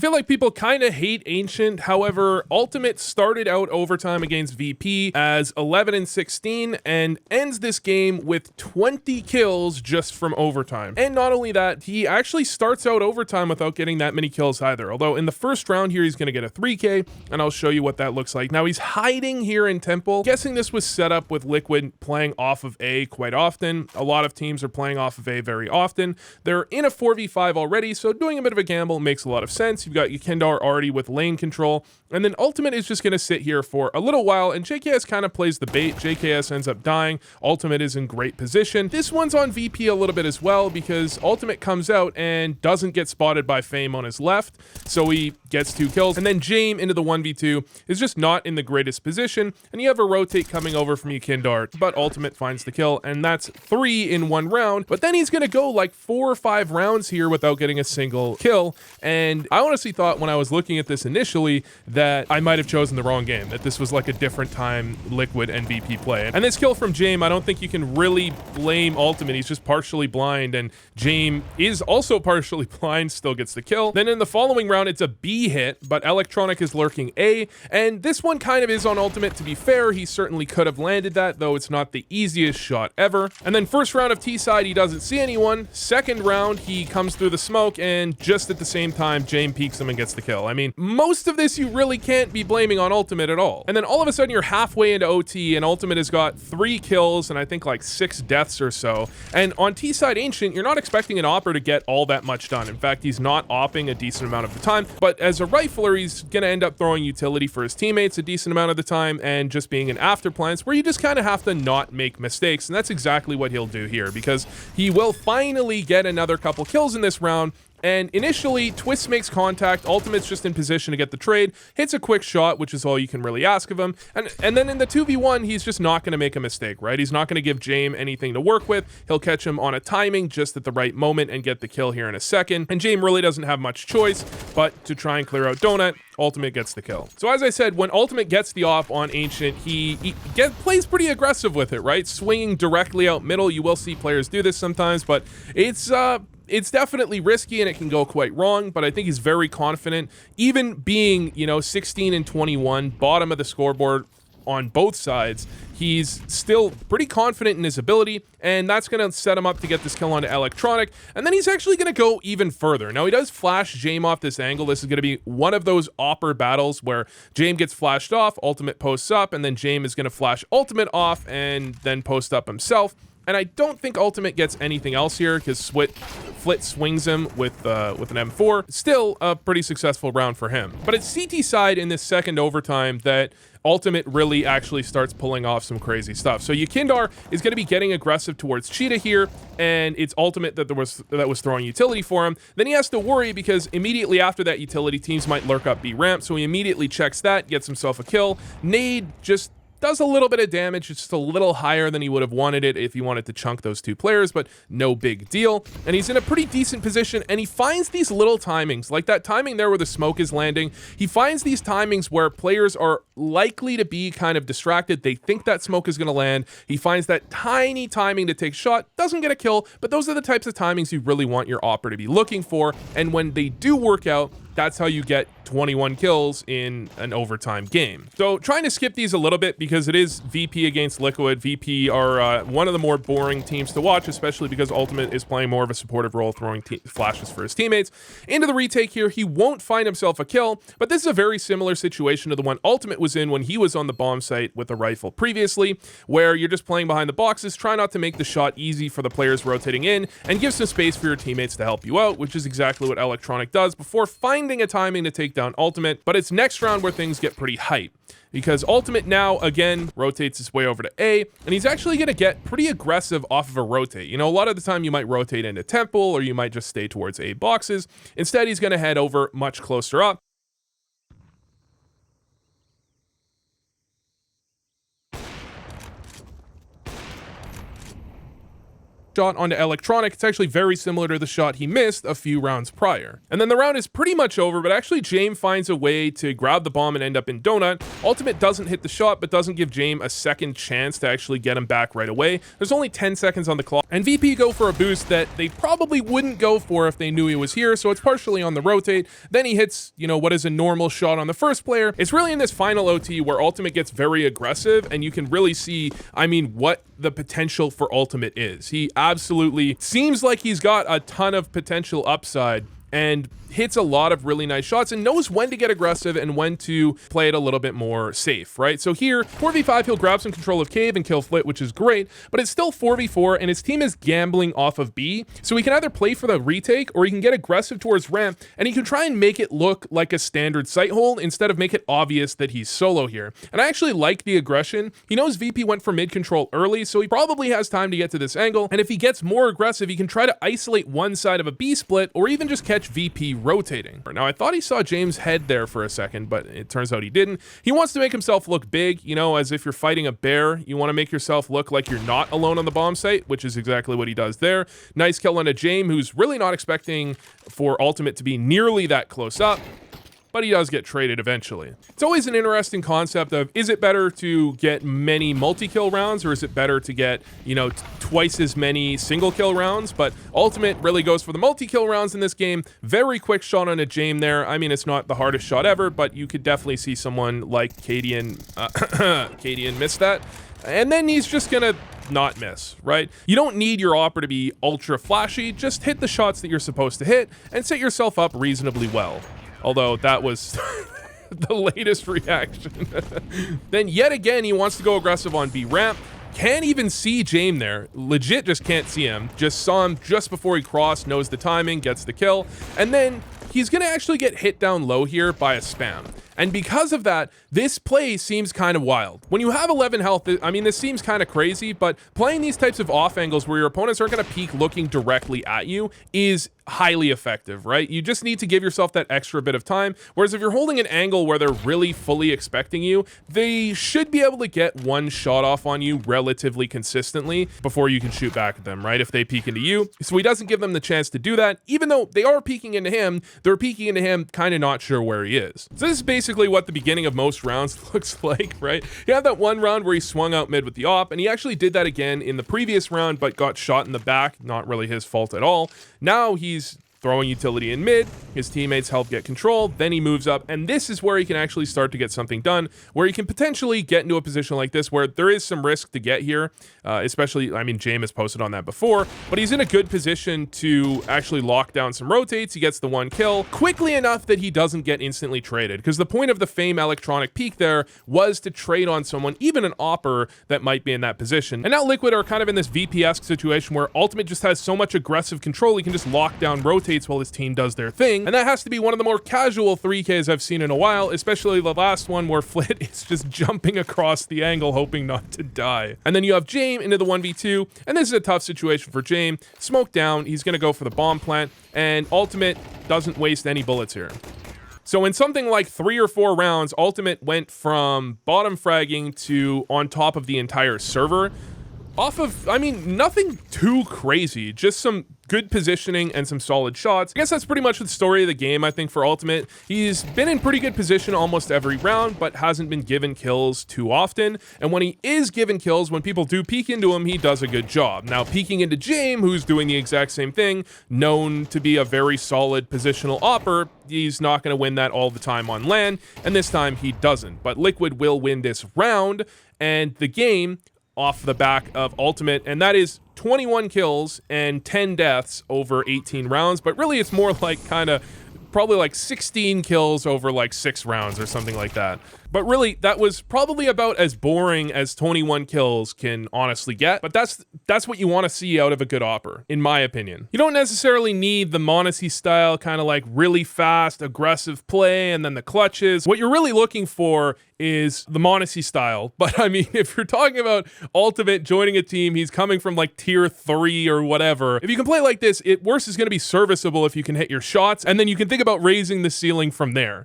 I feel like people kind of hate Ancient. However, Ultimate started out overtime against VP as 11-16 and ends this game with 20 kills just from overtime. And not only that, he actually starts out overtime without getting that many kills either. Although in the first round here, he's going to get a 3K, and I'll show you what that looks like. Now he's hiding here in Temple. Guessing this was set up with Liquid playing off of A quite often. A lot of teams are playing off of A very often. They're in a 4v5 already, so doing a bit of a gamble makes a lot of sense. You've got Yekindar already with lane control, and then Ultimate is just going to sit here for a little while, and JKS kind of plays the bait. JKS ends up dying. Ultimate is in great position. This one's on VP a little bit as well, because Ultimate comes out and doesn't get spotted by Fame on his left, so he gets 2 kills, and then Jame into the 1v2 is just not in the greatest position, and you have a rotate coming over from Yekindar, but Ultimate finds the kill, and that's 3 in 1 round. But then he's going to go like 4 or 5 rounds here without getting a single kill, and I honestly thought when I was looking at this initially that I might have chosen the wrong game, that this was like a different time Liquid and VP play. And this kill from Jame, I don't think you can really blame Ultimate. He's just partially blind, and Jame is also partially blind, still gets the kill. Then in the following round, it's a B hit, but Electronic is lurking A, and this one kind of is on Ultimate. To be fair, he certainly could have landed that, though it's not the easiest shot ever. And then first round of T side, he doesn't see anyone. Second round, he comes through the smoke, and just at the same time, Jame peeks him and gets the kill. I mean, most of this you really can't be blaming on Ultimate at all. And then all of a sudden you're halfway into OT, and Ultimate has got 3 kills and I think like 6 deaths or so. And on T side Ancient, you're not expecting an opper to get all that much done. In fact, he's not opping a decent amount of the time, but as a rifler, he's gonna end up throwing utility for his teammates a decent amount of the time, and just being an afterplants where you just kind of have to not make mistakes. And that's exactly what he'll do here, because he will finally get another couple kills in this round. And initially, Twist makes contact, Ultimate's just in position to get the trade, hits a quick shot, which is all you can really ask of him, and then in the 2v1, he's just not going to make a mistake, right? He's not going to give Jame anything to work with. He'll catch him on a timing just at the right moment and get the kill here in a second, and Jame really doesn't have much choice but to try and clear out Donut. Ultimate gets the kill. So as I said, when Ultimate gets the off on Ancient, he plays pretty aggressive with it, right? Swinging directly out middle. You will see players do this sometimes, but it's definitely risky and it can go quite wrong, but I think he's very confident. Even being, 16 and 21, bottom of the scoreboard on both sides, he's still pretty confident in his ability, and that's going to set him up to get this kill onto Electronic, and then he's actually going to go even further. Now, he does flash Jame off this angle. This is going to be one of those opper battles where Jame gets flashed off, Ultimate posts up, and then Jame is going to flash Ultimate off and then post up himself. And I don't think Ultimate gets anything else here, because Flit swings him with an M4. Still a pretty successful round for him. But it's CT side in this second overtime that Ultimate really actually starts pulling off some crazy stuff. So Yekindar is going to be getting aggressive towards Cheetah here, and it's Ultimate that was throwing utility for him. Then he has to worry, because immediately after that utility, teams might lurk up B ramp, so he immediately checks that, gets himself a kill. Nade just does a little bit of damage. It's just a little higher than he would have wanted it if he wanted to chunk those 2 players, but no big deal. And he's in a pretty decent position, and he finds these little timings, like that timing there where the smoke is landing. He finds these timings where players are likely to be kind of distracted. They think that smoke is going to land. He finds that tiny timing to take shot, doesn't get a kill, but those are the types of timings you really want your opper to be looking for. And when they do work out, that's how you get 21 kills in an overtime game. So trying to skip these a little bit, because it is VP against Liquid. VP are one of the more boring teams to watch, especially because Ultimate is playing more of a supportive role, throwing flashes for his teammates. Into the retake here, he won't find himself a kill, but this is a very similar situation to the one Ultimate was in when he was on the bomb site with a rifle previously, where you're just playing behind the boxes, try not to make the shot easy for the players rotating in, and give some space for your teammates to help you out, which is exactly what Electronic does before finding a timing to take down Ultimate. But it's next round where things get pretty hype, because Ultimate now again rotates his way over to A, and he's actually going to get pretty aggressive off of a rotate. A lot of the time you might rotate into Temple, or you might just stay towards A boxes. Instead, he's going to head over much closer up. shot onto Electronic. It's actually very similar to the shot he missed a few rounds prior. And then the round is pretty much over, but actually James finds a way to grab the bomb and end up in Donut. Ultimate doesn't hit the shot, but doesn't give James a second chance to actually get him back right away. There's only 10 seconds on the clock, and VP go for a boost that they probably wouldn't go for if they knew he was here, so it's partially on the rotate. Then he hits, you know, what is a normal shot on the first player. It's really in this final OT where Ultimate gets very aggressive, and you can really see, I mean, what the potential for Ultimate is. He absolutely seems like he's got a ton of potential upside and hits a lot of really nice shots and knows when to get aggressive and when to play it a little bit more safe, right? So here, 4v5, he'll grab some control of Cave and kill Flit, which is great, but it's still 4v4 and his team is gambling off of B. So he can either play for the retake or he can get aggressive towards ramp and he can try and make it look like a standard sight hold instead of make it obvious that he's solo here. And I actually like the aggression. He knows VP went for mid control early, so he probably has time to get to this angle. And if he gets more aggressive, he can try to isolate one side of a B split or even just catch VP rotating. Now, I thought he saw James' head there for a second, but it turns out he didn't. He wants to make himself look big, you know, as if you're fighting a bear. You want to make yourself look like you're not alone on the bomb site, which is exactly what he does there. Nice kill on a James, who's really not expecting for Ultimate to be nearly that close up, but he does get traded eventually. It's always an interesting concept of, is it better to get many multi-kill rounds or is it better to get, you know, twice as many single kill rounds? But Ultimate really goes for the multi-kill rounds in this game. Very quick shot on a James there. I mean, it's not the hardest shot ever, but you could definitely see someone like Cadian, Cadian miss that. And then he's just gonna not miss, right? You don't need your Opera to be ultra flashy. Just hit the shots that you're supposed to hit and set yourself up reasonably well. Although that was the latest reaction. Then yet again, he wants to go aggressive on B ramp. Can't even see James there. Legit just can't see him. Just saw him just before he crossed, knows the timing, gets the kill. And then he's gonna actually get hit down low here by a spam. And because of that, this play seems kind of wild. When you have 11 health, I mean, this seems kind of crazy, but playing these types of off angles where your opponents aren't going to peek looking directly at you is highly effective, right? You just need to give yourself that extra bit of time. Whereas if you're holding an angle where they're really fully expecting you, they should be able to get one shot off on you relatively consistently before you can shoot back at them, right? If they peek into you. So he doesn't give them the chance to do that. Even though they are peeking into him, they're peeking into him kind of not sure where he is. So this is basically what the beginning of most rounds looks like, right? You have that one round where he swung out mid with the op, and he actually did that again in the previous round, but got shot in the back. Not really his fault at all. Now he's throwing utility in mid, his teammates help get control, then he moves up, and this is where he can actually start to get something done, where he can potentially get into a position like this where there is some risk to get here, especially, I mean, James has posted on that before, but he's in a good position to actually lock down some rotates. He gets the one kill quickly enough that he doesn't get instantly traded, because the point of the Fame Electronic peak there was to trade on someone, even an Opper, that might be in that position. And now Liquid are kind of in this VP-esque situation where Ultimate just has so much aggressive control, he can just lock down rotates while his team does their thing. And that has to be one of the more casual 3Ks I've seen in a while, especially the last one where Flit is just jumping across the angle hoping not to die. And then you have James into the 1v2, and this is a tough situation for James. Smoke down, he's gonna go for the bomb plant, and Ultimate doesn't waste any bullets here. So in something like 3 or 4 rounds, Ultimate went from bottom fragging to on top of the entire server. Off of, I mean, nothing too crazy, just some good positioning and some solid shots. I guess that's pretty much the story of the game, I think, for Ultimate. He's been in pretty good position almost every round, but hasn't been given kills too often. And when he is given kills, when people do peek into him, he does a good job. Now, peeking into James, who's doing the exact same thing, known to be a very solid positional opper, he's not going to win that all the time on LAN, and this time he doesn't. But Liquid will win this round, and the game off the back of Ultimate, and that is 21 kills and 10 deaths over 18 rounds, but really it's more like kind of probably like 16 kills over like 6 rounds or something like that. But really, that was probably about as boring as 21 kills can honestly get. But that's what you want to see out of a good Opper, in my opinion. You don't necessarily need the m0NESY style kind of like really fast, aggressive play and then the clutches. What you're really looking for is the m0NESY style. But I mean, if you're talking about Ultimate joining a team, he's coming from like tier 3 or whatever. If you can play like this, worse is going to be serviceable if you can hit your shots, and then you can think about raising the ceiling from there.